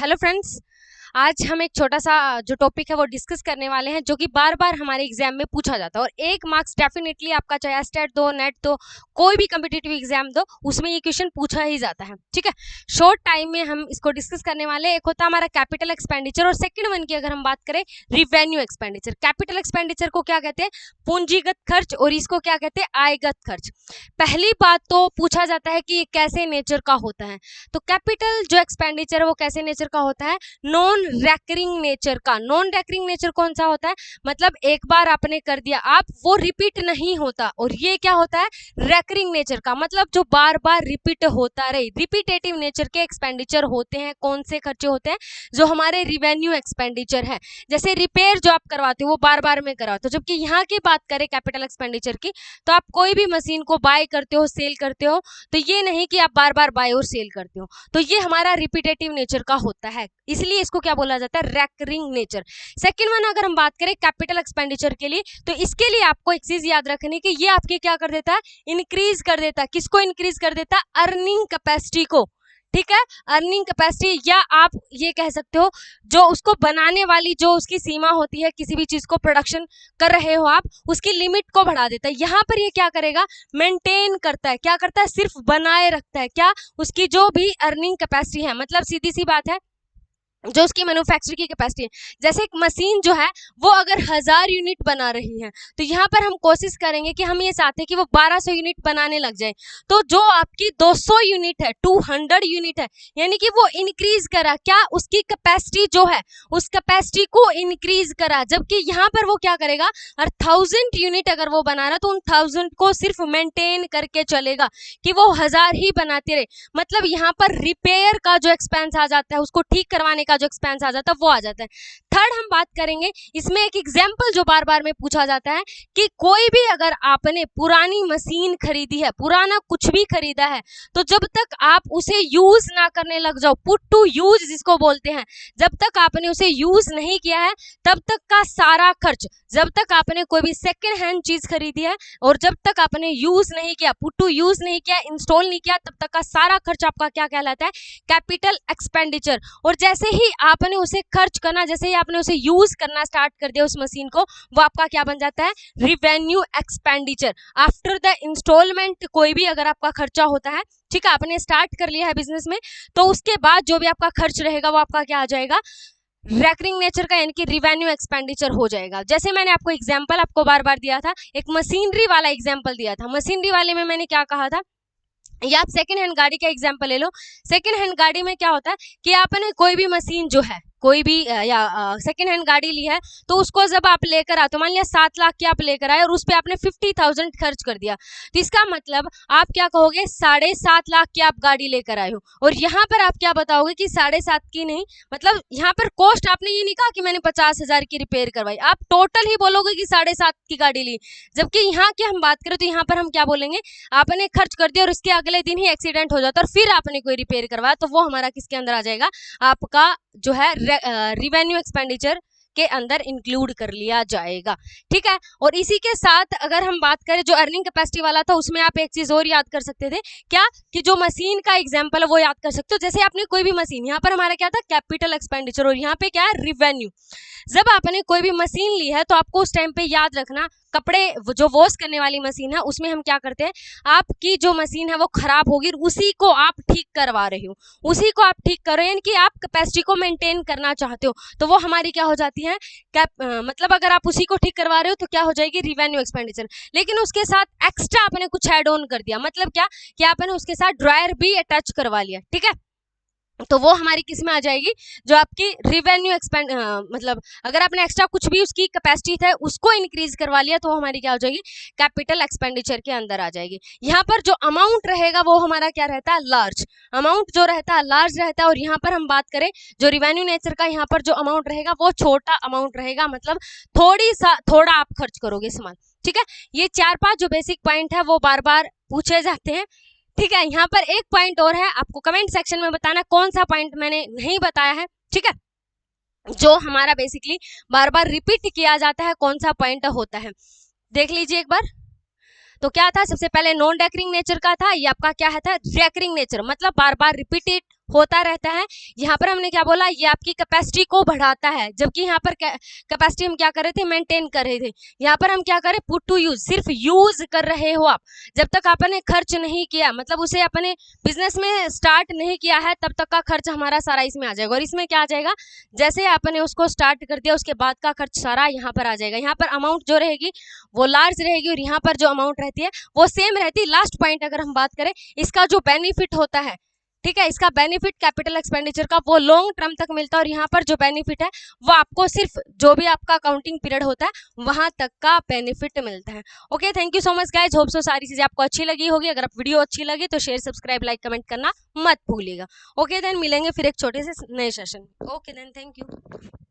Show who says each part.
Speaker 1: Hello friends, आज हम एक छोटा सा जो टॉपिक है वो डिस्कस करने वाले हैं जो कि बार बार हमारे एग्जाम में पूछा जाता है और एक मार्क्स डेफिनेटली आपका चाहे स्टेट दो नेट दो कोई भी कम्पिटिटिव एग्जाम दो उसमें ये क्वेश्चन पूछा ही जाता है। ठीक है, शॉर्ट टाइम में हम इसको डिस्कस करने वाले हैं। एक होता है हमारा कैपिटल एक्सपेंडिचर और सेकंड वन की अगर हम बात करें रिवेन्यू एक्सपेंडिचर। कैपिटल एक्सपेंडिचर को क्या कहते हैं? पूंजीगत खर्च, और इसको क्या कहते हैं? आयगत खर्च। पहली बात तो पूछा जाता है कि ये कैसे नेचर का होता है। तो कैपिटल जो एक्सपेंडिचर है वो कैसे नेचर का होता है? नॉन रेकरिंग नेचर का। नॉन रेकरिंग नेचर कौन सा होता है? मतलब एक बार आपने कर दिया आप वो रिपीट नहीं होता, और ये क्या होता है? रेकरिंग नेचर का, मतलब जो बार बार रिपीट होता रहे। रिपीटेटिव नेचर के एक्सपेंडिचर होते हैं। कौन से खर्चे होते हैं? जो हमारे रिवेन्यू एक्सपेंडिचर है। जैसे रिपेयर जो आप करवाते हो वो बार बार में करवाते हो। जबकि यहाँ की बात करें कैपिटल एक्सपेंडिचर की, तो आप कोई भी मशीन को बाय करते हो, सेल करते हो, तो ये नहीं कि आप बार बार बाय और सेल करते हो। तो ये हमारा रिपीटेटिव नेचर का होता है, इसलिए इसको क्या बोला जाता है? Recurring nature. सेकंड वन अगर हम बात करें कैपिटल एक्सपेंडिचर के लिए, तो इसके लिए आपको एक चीज याद रखनी कि ये आपके क्या कर देता है? इंक्रीज कर देता है। किसको इंक्रीज कर देता है? अर्निंग कैपेसिटी को। ठीक है, अर्निंग कैपेसिटी, या आप ये कह सकते हो जो उसको बनाने वाली जो उसकी सीमा होती है, किसी भी चीज को प्रोडक्शन कर रहे हो आप, उसकी लिमिट को बढ़ा देता है। यहाँ पर ये क्या करेगा? मेंटेन करता है। क्या करता है? सिर्फ बनाए रखता है। क्या? उसकी जो भी अर्निंग कैपेसिटी है, मतलब सीधी सी बात है जो उसकी मैन्युफैक्चरिंग की कैपेसिटी है। जैसे एक मशीन जो है वो अगर 1000 यूनिट बना रही है, तो यहाँ पर हम कोशिश करेंगे कि हम ये चाहते हैं कि वो 1200 यूनिट बनाने लग जाए। तो जो आपकी 200 यूनिट है, 200 यूनिट है, यानी कि वो इंक्रीज करा। क्या? उसकी कैपेसिटी जो है उस कैपेसिटी को इंक्रीज करा। जबकि यहाँ पर वो क्या करेगा? और 1000 यूनिट अगर वो बना रहा तो उन 1000 को सिर्फ मेंटेन करके चलेगा कि वो 1000 ही बनाते रहे। मतलब यहाँ पर रिपेयर का जो एक्सपेंस आ जाता है, उसको ठीक करवाने जो एक्सपेंस आ जाता है वो आ जाता है। थर्ड हम बात करेंगे, इसमें एक एग्जांपल जो बार बार में पूछा जाता है कि कोई भी अगर आपने पुरानी मशीन खरीदी है, पुराना कुछ भी खरीदा है, तो जब तक आप उसे यूज ना करने लग जाओ, पुट टू यूज जिसको बोलते हैं, जब तक आपने उसे यूज नहीं किया है तब तक का सारा खर्च, जब तक आपने कोई भी सेकेंड हैंड चीज खरीदी है और जब तक आपने यूज नहीं किया, पुट टू यूज नहीं किया, इंस्टॉल नहीं किया, तब तक का सारा खर्च आपका क्या कहलाता है? Capital expenditure. और जैसे ही आपने उसे खर्च करना, जैसे ही आपने उसे यूज करना स्टार्ट कर दिया उस मशीन को, वो आपका क्या बन जाता है? Revenue expenditure. After the instalment कोई भी अगर आपका खर्चा होता है, ठीक है, आपने स्टार्ट कर लिया है बिजनेस में, तो उसके बाद जो भी आपका खर्च रहेगा वो आपका क्या आ जाएगा? रेकरिंग नेचर का, यानी कि रिवेन्यू एक्सपेंडिचर हो जाएगा। जैसे मैंने आपको एग्जांपल आपको बार बार दिया था, एक मशीनरी वाला एग्जांपल दिया था। मशीनरी वाले में मैंने क्या कहा था? या आप सेकंड हैंड गाड़ी का एग्जांपल ले लो। सेकंड हैंड गाड़ी में क्या होता है कि आपने कोई भी मशीन जो है, कोई भी या सेकंड हैंड गाड़ी ली है, तो उसको जब आप लेकर आते हो, मान लिया 7 लाख की आप लेकर आए और उस पर आपने 50,000 खर्च कर दिया, तो इसका मतलब आप क्या कहोगे? 7.5 लाख की आप गाड़ी लेकर आए हो। और यहाँ पर आप क्या बताओगे कि 7.5 की नहीं, मतलब यहाँ पर कॉस्ट आपने ये नहीं कहा कि मैंने 50,000 की रिपेयर करवाई, आप टोटल ही बोलोगे कि 7.5 की गाड़ी ली। जबकि यहाँ की हम बात करें तो यहाँ पर हम क्या बोलेंगे? आपने खर्च कर दिया और उसके अगले दिन ही एक्सीडेंट हो जाता और फिर आपने कोई रिपेयर करवाया, तो वो हमारा किसके अंदर आ जाएगा? आपका जो है रिवेन्यू एक्सपेंडिचर के अंदर इंक्लूड कर लिया जाएगा। ठीक है, और इसी के साथ अगर हम बात करें जो अर्निंग कैपेसिटी वाला था, उसमें आप एक चीज और याद कर सकते थे। क्या? कि जो मशीन का एग्जांपल है वो याद कर सकते हो। जैसे आपने कोई भी मशीन, यहाँ पर हमारा क्या था? कैपिटल एक्सपेंडिचर, और यहाँ पे क्या है? रिवेन्यू। जब आपने कोई भी मशीन ली है तो आपको उस टाइम पे याद रखना, कपड़े जो वॉश करने वाली मशीन है उसमें हम क्या करते हैं? आपकी जो मशीन है वो खराब होगी, उसी को आप ठीक करवा रहे हो, उसी को आप ठीक कर रहे हो, यानी कि आप कैपेसिटी को मेंटेन करना चाहते हो, तो वो हमारी क्या हो जाती है? मतलब अगर आप उसी को ठीक करवा रहे हो तो क्या हो जाएगी? Revenue expenditure. लेकिन उसके साथ एक्स्ट्रा आपने कुछ ऐड ऑन कर दिया, मतलब क्या कि आपने उसके साथ ड्रायर भी अटैच करवा लिया, ठीक है, तो वो हमारी किस में आ जाएगी? जो आपकी रिवेन्यू मतलब अगर आपने एक्स्ट्रा कुछ भी उसकी कैपेसिटी है उसको इंक्रीज करवा लिया, तो वो हमारी क्या हो जाएगी? कैपिटल एक्सपेंडिचर के अंदर आ जाएगी। यहाँ पर जो अमाउंट रहेगा वो हमारा क्या रहता है? लार्ज अमाउंट जो रहता है, लार्ज रहता है। और यहाँ पर हम बात करें जो रिवेन्यू नेचर का, यहाँ पर जो अमाउंट रहेगा वो छोटा अमाउंट रहेगा, मतलब थोड़ा आप खर्च करोगे सामान। ठीक है, ये 4-5 जो बेसिक पॉइंट है वो बार बार पूछे जाते हैं। ठीक है, यहाँ पर एक पॉइंट और है, आपको कमेंट सेक्शन में बताना कौन सा पॉइंट मैंने नहीं बताया है। ठीक है, जो हमारा बेसिकली बार बार रिपीट किया जाता है, कौन सा पॉइंट होता है, देख लीजिए एक बार। तो क्या था? सबसे पहले नॉन रेकरिंग नेचर का था, ये आपका क्या है था? रेकरिंग नेचर, मतलब बार बार रिपीटेड होता रहता है। यहाँ पर हमने क्या बोला, ये आपकी कैपेसिटी को बढ़ाता है, जबकि यहाँ पर कैपेसिटी हम क्या कर रहे थे, मेंटेन कर रहे थे। यहाँ पर हम क्या करें, पुट टू यूज, सिर्फ यूज कर रहे हो आप। जब तक आपने खर्च नहीं किया, मतलब उसे अपने बिजनेस में स्टार्ट नहीं किया है, तब तक का खर्च हमारा सारा इसमें आ जाएगा। और इसमें क्या आ जाएगा, जैसे आपने उसको स्टार्ट कर दिया उसके बाद का खर्च सारा यहाँ पर आ जाएगा। यहाँ पर अमाउंट जो रहेगी वो लार्ज रहेगी और यहाँ पर जो अमाउंट रहती है वो सेम रहती है। लास्ट पॉइंट अगर हम बात करें, इसका जो बेनिफिट होता है, ठीक है, इसका बेनिफिट कैपिटल एक्सपेंडिचर का वो लॉन्ग टर्म तक मिलता है। और यहाँ पर जो बेनिफिट है वो आपको सिर्फ जो भी आपका अकाउंटिंग पीरियड होता है वहां तक का बेनिफिट मिलता है। Okay, thank you so much guys, hope so सारी चीजें आपको अच्छी लगी होगी। अगर आप वीडियो अच्छी लगी तो शेयर, सब्सक्राइब, लाइक, कमेंट करना मत भूलिएगा। ओके देन, मिलेंगे फिर एक छोटे से नए session. Okay then, thank you.